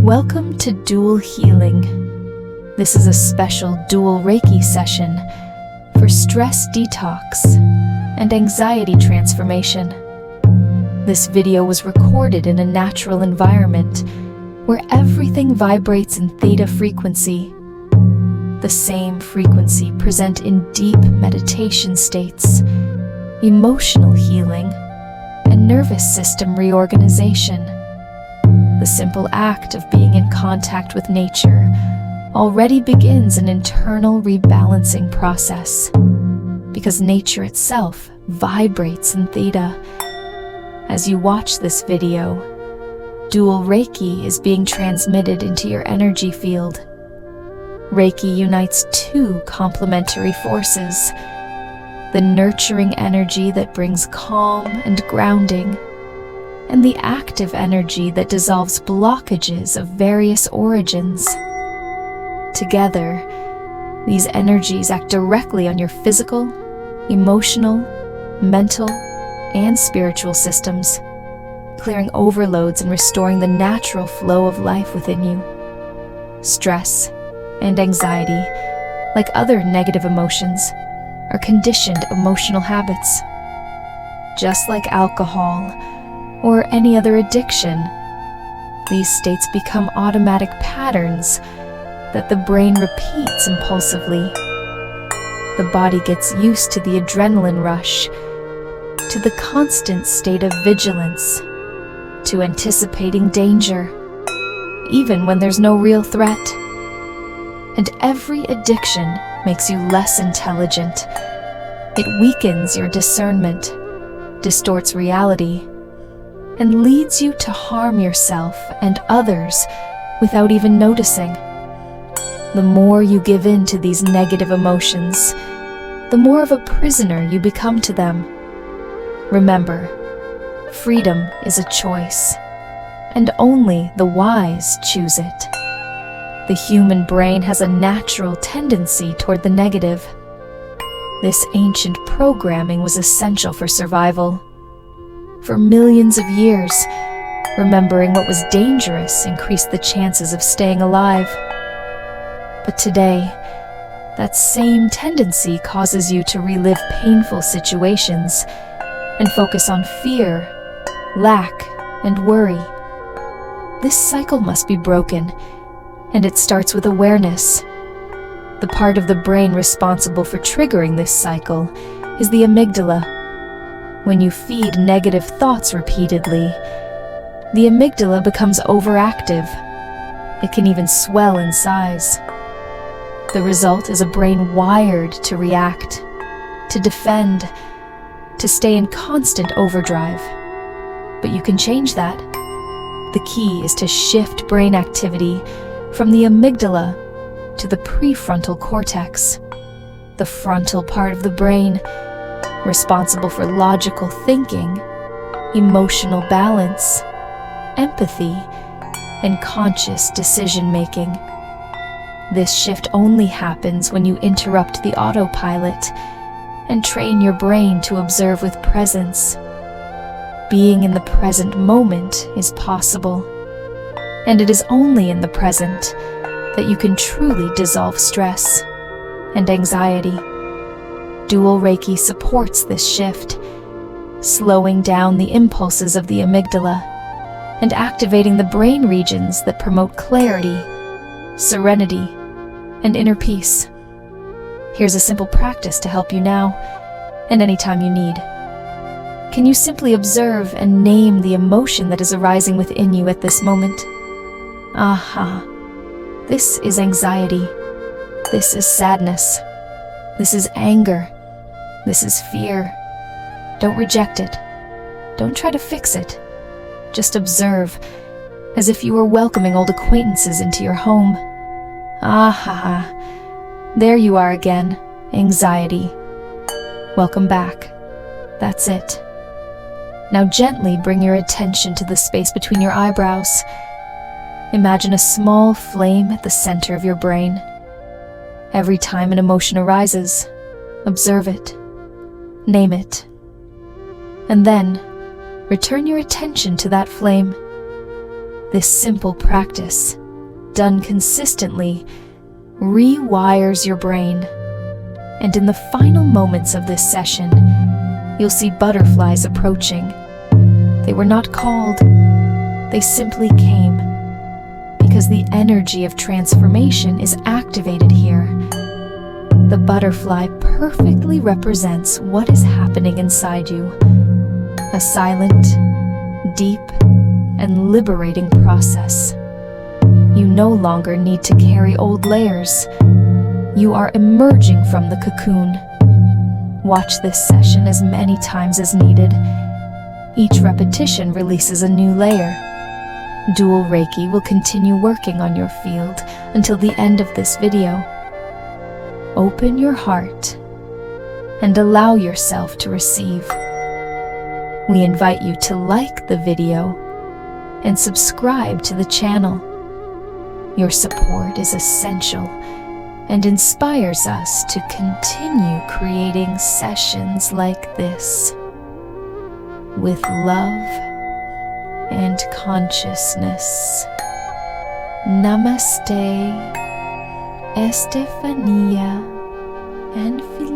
Welcome to Dual Healing. This is a special Dual Reiki session for stress detox and anxiety transformation. This video was recorded in a natural environment where everything vibrates in Theta frequency, the same frequency present in deep meditation states, emotional healing, and nervous system reorganization. The simple act of being in contact with nature already begins an internal rebalancing process, because nature itself vibrates in Theta. As you watch this video, Dual Reiki is being transmitted into your energy field. Reiki unites two complementary forces: the nurturing energy that brings calm and grounding, and the active energy that dissolves blockages of various origins. Together, these energies act directly on your physical, emotional, mental, and spiritual systems, clearing overloads and restoring the natural flow of life within you. Stress and anxiety, like other negative emotions, are conditioned emotional habits. Just like alcohol or any other addiction, these states become automatic patterns that the brain repeats impulsively. The body gets used to the adrenaline rush, to the constant state of vigilance, to anticipating danger, even when there's no real threat. And every addiction makes you less intelligent. It weakens your discernment, distorts reality, and leads you to harm yourself and others without even noticing. The more you give in to these negative emotions, the more of a prisoner you become to them. Remember, freedom is a choice, and only the wise choose it. The human brain has a natural tendency toward the negative. This ancient programming was essential for survival. For millions of years, remembering what was dangerous increased the chances of staying alive. But today, that same tendency causes you to relive painful situations and focus on fear, lack, and worry. This cycle must be broken, and it starts with awareness. The part of the brain responsible for triggering this cycle is the amygdala. When you feed negative thoughts repeatedly, the amygdala becomes overactive. It can even swell in size. The result is a brain wired to react, to defend, to stay in constant overdrive. But you can change that. The key is to shift brain activity from the amygdala to the prefrontal cortex, the frontal part of the brain, responsible for logical thinking, emotional balance, empathy, and conscious decision-making. This shift only happens when you interrupt the autopilot and train your brain to observe with presence. Being in the present moment is possible, and it is only in the present that you can truly dissolve stress and anxiety. Dual Reiki supports this shift, slowing down the impulses of the amygdala and activating the brain regions that promote clarity, serenity, and inner peace. Here's a simple practice to help you now and anytime you need. Can you simply observe and name the emotion that is arising within you at this moment? Aha. This is anxiety. This is sadness. This is anger. This is fear. Don't reject it. Don't try to fix it. Just observe, as if you were welcoming old acquaintances into your home. Aha. There you are again, anxiety. Welcome back. That's it. Now gently bring your attention to the space between your eyebrows. Imagine a small flame at the center of your brain. Every time an emotion arises, observe it. Name it. And then, return your attention to that flame. This simple practice, done consistently, rewires your brain. And in the final moments of this session, you'll see butterflies approaching. They were not called, they simply came, because the energy of transformation is activated here. The butterfly perfectly represents what is happening inside you. A silent, deep, and liberating process. You no longer need to carry old layers. You are emerging from the cocoon. Watch this session as many times as needed. Each repetition releases a new layer. Dual Reiki will continue working on your field until the end of this video. Open your heart and allow yourself to receive. We invite you to like the video and subscribe to the channel. Your support is essential and inspires us to continue creating sessions like this with love and consciousness. Namaste, Estefania, and Philip.